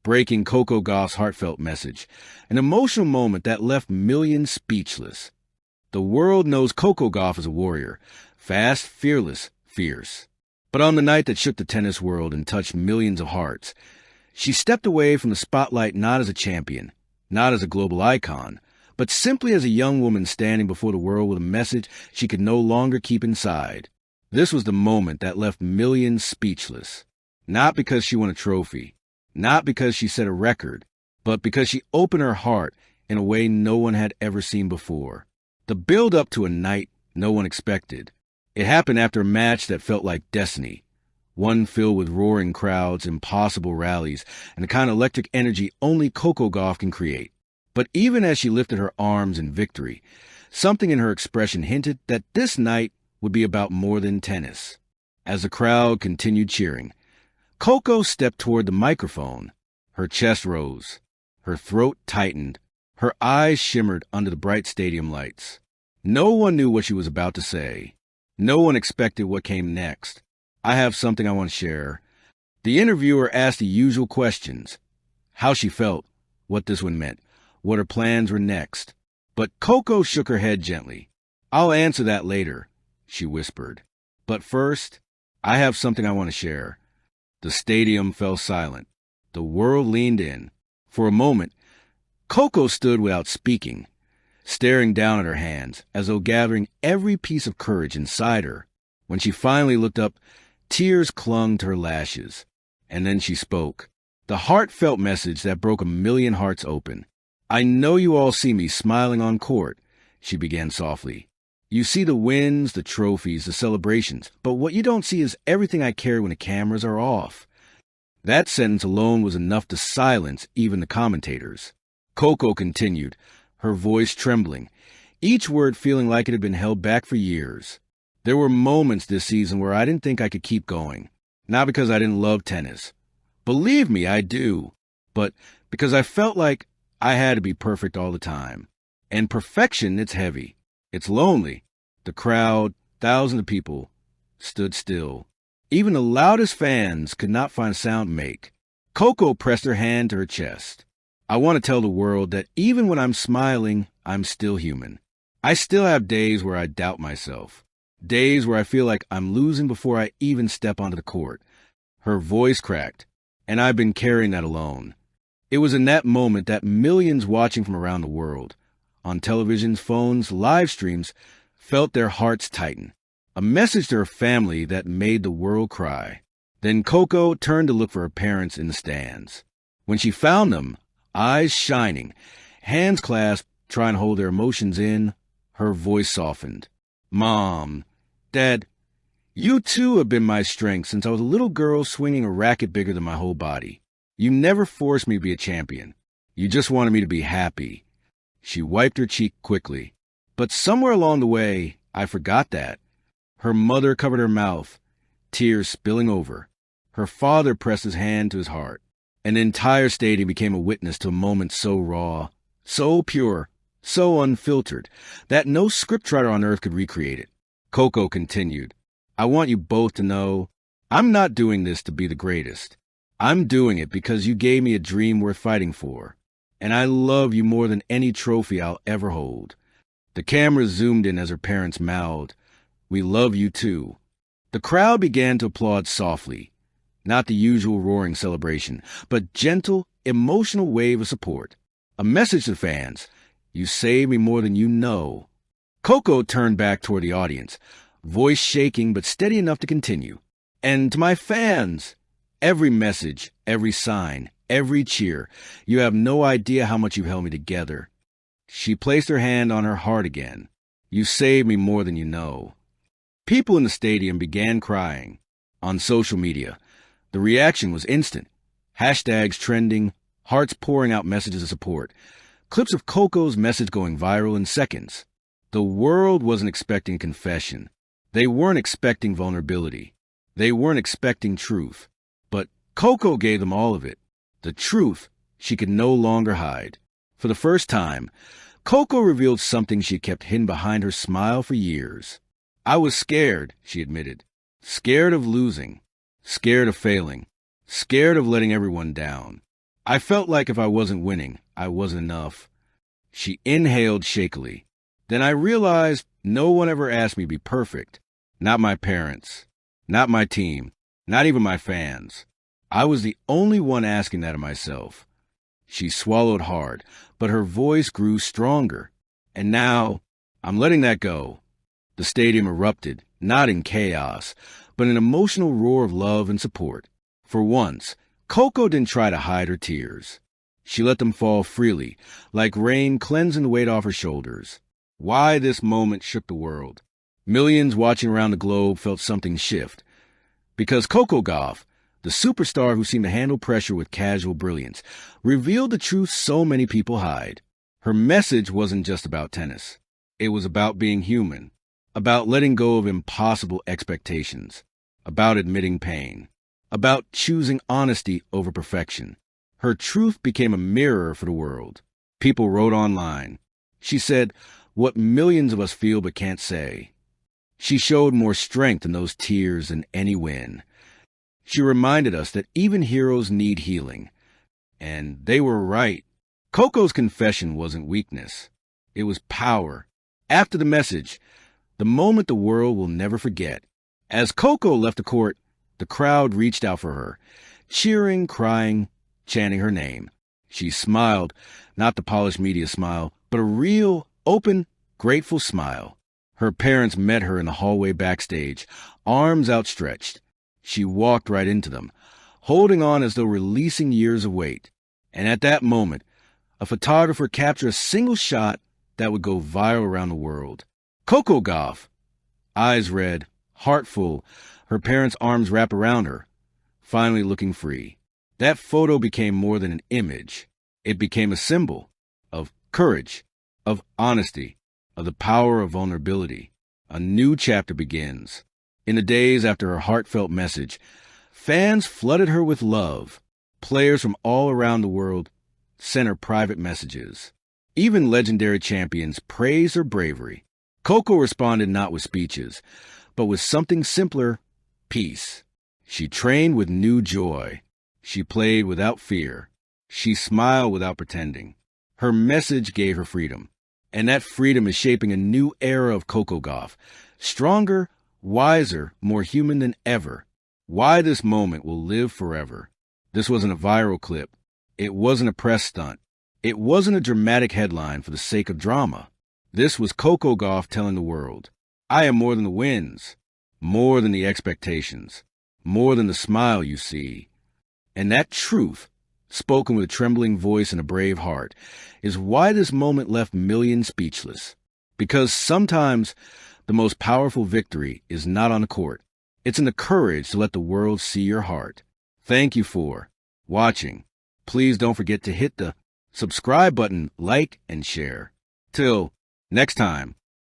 breaking Coco Gauff's heartfelt message, an emotional moment that left millions speechless. The world knows Coco Gauff as a warrior, fast, fearless, fierce. But on the night that shook the tennis world and touched millions of hearts, she stepped away from the spotlight not as a champion, not as a global icon, but simply as a young woman standing before the world with a message she could no longer keep inside. This was the moment that left millions speechless. Not because she won a trophy, not because she set a record, but because she opened her heart in a way no one had ever seen before. The build-up to a night no one expected. It happened after a match that felt like destiny, one filled with roaring crowds, impossible rallies, and the kind of electric energy only Coco Gauff can create. But even as she lifted her arms in victory, something in her expression hinted that this night would be about more than tennis. As the crowd continued cheering, Coco stepped toward the microphone. Her chest rose, her throat tightened, her eyes shimmered under the bright stadium lights. No one knew what she was about to say. No one expected what came next. I have something I want to share. The interviewer asked the usual questions. How she felt, what this one meant, what her plans were next. But Coco shook her head gently. I'll answer that later, she whispered. But first, I have something I want to share. The stadium fell silent. The world leaned in. For a moment, Coco stood without speaking, staring down at her hands, as though gathering every piece of courage inside her. When she finally looked up, tears clung to her lashes. And then she spoke. The heartfelt message that broke a million hearts open. I know you all see me smiling on court, she began softly. You see the wins, the trophies, the celebrations, but what you don't see is everything I carry when the cameras are off. That sentence alone was enough to silence even the commentators. Coco continued, her voice trembling, each word feeling like it had been held back for years. There were moments this season where I didn't think I could keep going. Not because I didn't love tennis. Believe me, I do. But because I felt like I had to be perfect all the time. And perfection, it's heavy. It's lonely. The crowd, thousands of people, stood still. Even the loudest fans could not find a sound to make. Coco pressed her hand to her chest. I want to tell the world that even when I'm smiling, I'm still human. I still have days where I doubt myself. Days where I feel like I'm losing before I even step onto the court. Her voice cracked, and I've been carrying that alone. It was in that moment that millions watching from around the world, on televisions, phones, live streams, felt their hearts tighten. A message to her family that made the world cry. Then Coco turned to look for her parents in the stands. When she found them, eyes shining, hands clasped, trying to hold their emotions in, her voice softened. Mom, Dad, you too have been my strength since I was a little girl swinging a racket bigger than my whole body. You never forced me to be a champion. You just wanted me to be happy. She wiped her cheek quickly. But somewhere along the way, I forgot that. Her mother covered her mouth, tears spilling over. Her father pressed his hand to his heart. An entire stadium became a witness to a moment so raw, so pure, so unfiltered, that no scriptwriter on earth could recreate it. Coco continued, I want you both to know, I'm not doing this to be the greatest. I'm doing it because you gave me a dream worth fighting for. And I love you more than any trophy I'll ever hold. The camera zoomed in as her parents mouthed, We love you too. The crowd began to applaud softly. Not the usual roaring celebration, but gentle, emotional wave of support. A message to fans. You saved me more than you know. Coco turned back toward the audience, voice shaking but steady enough to continue. And to my fans, every message, every sign, every cheer, you have no idea how much you've held me together. She placed her hand on her heart again. You saved me more than you know. People in the stadium began crying. On social media, the reaction was instant. Hashtags trending, hearts pouring out messages of support, clips of Coco's message going viral in seconds. The world wasn't expecting confession. They weren't expecting vulnerability. They weren't expecting truth. But Coco gave them all of it. The truth she could no longer hide. For the first time, Coco revealed something she had kept hidden behind her smile for years. I was scared, she admitted. Scared of losing. Scared of failing. Scared of letting everyone down. I felt like if I wasn't winning, I wasn't enough. She inhaled shakily. Then I realized no one ever asked me to be perfect. Not my parents. Not my team. Not even my fans. I was the only one asking that of myself. She swallowed hard, but her voice grew stronger. And now, I'm letting that go. The stadium erupted, not in chaos, but an emotional roar of love and support. For once, Coco didn't try to hide her tears. She let them fall freely, like rain cleansing the weight off her shoulders. Why this moment shook the world. Millions watching around the globe felt something shift. Because Coco Gauff, the superstar who seemed to handle pressure with casual brilliance, revealed the truth so many people hide. Her message wasn't just about tennis. It was about being human, about letting go of impossible expectations, about admitting pain, about choosing honesty over perfection. Her truth became a mirror for the world. People wrote online. She said what millions of us feel but can't say. She showed more strength in those tears than any win. She reminded us that even heroes need healing. And they were right. Coco's confession wasn't weakness. It was power. After the message, the moment the world will never forget. As Coco left the court, the crowd reached out for her, cheering, crying, chanting her name. She smiled, not the polished media smile, but a real, open, grateful smile. Her parents met her in the hallway backstage, arms outstretched. She walked right into them, holding on as though releasing years of weight. And at that moment, a photographer captured a single shot that would go viral around the world. Coco Gauff, eyes red, heart full, her parents' arms wrapped around her, finally looking free. That photo became more than an image. It became a symbol of courage, of honesty, of the power of vulnerability. A new chapter begins. In the days after her heartfelt message, fans flooded her with love. Players from all around the world sent her private messages. Even legendary champions praised her bravery. Coco responded not with speeches, but with something simpler, peace. She trained with new joy. She played without fear. She smiled without pretending. Her message gave her freedom. And that freedom is shaping a new era of Coco Gauff. Stronger, wiser, more human than ever. Why this moment will live forever. This wasn't a viral clip. It wasn't a press stunt. It wasn't a dramatic headline for the sake of drama. This was Coco Gauff telling the world, I am more than the wins, more than the expectations, more than the smile you see. And that truth, spoken with a trembling voice and a brave heart, is why this moment left millions speechless. Because sometimes the most powerful victory is not on the court. It's in the courage to let the world see your heart. Thank you for watching. Please don't forget to hit the subscribe button, like, and share. Till next time.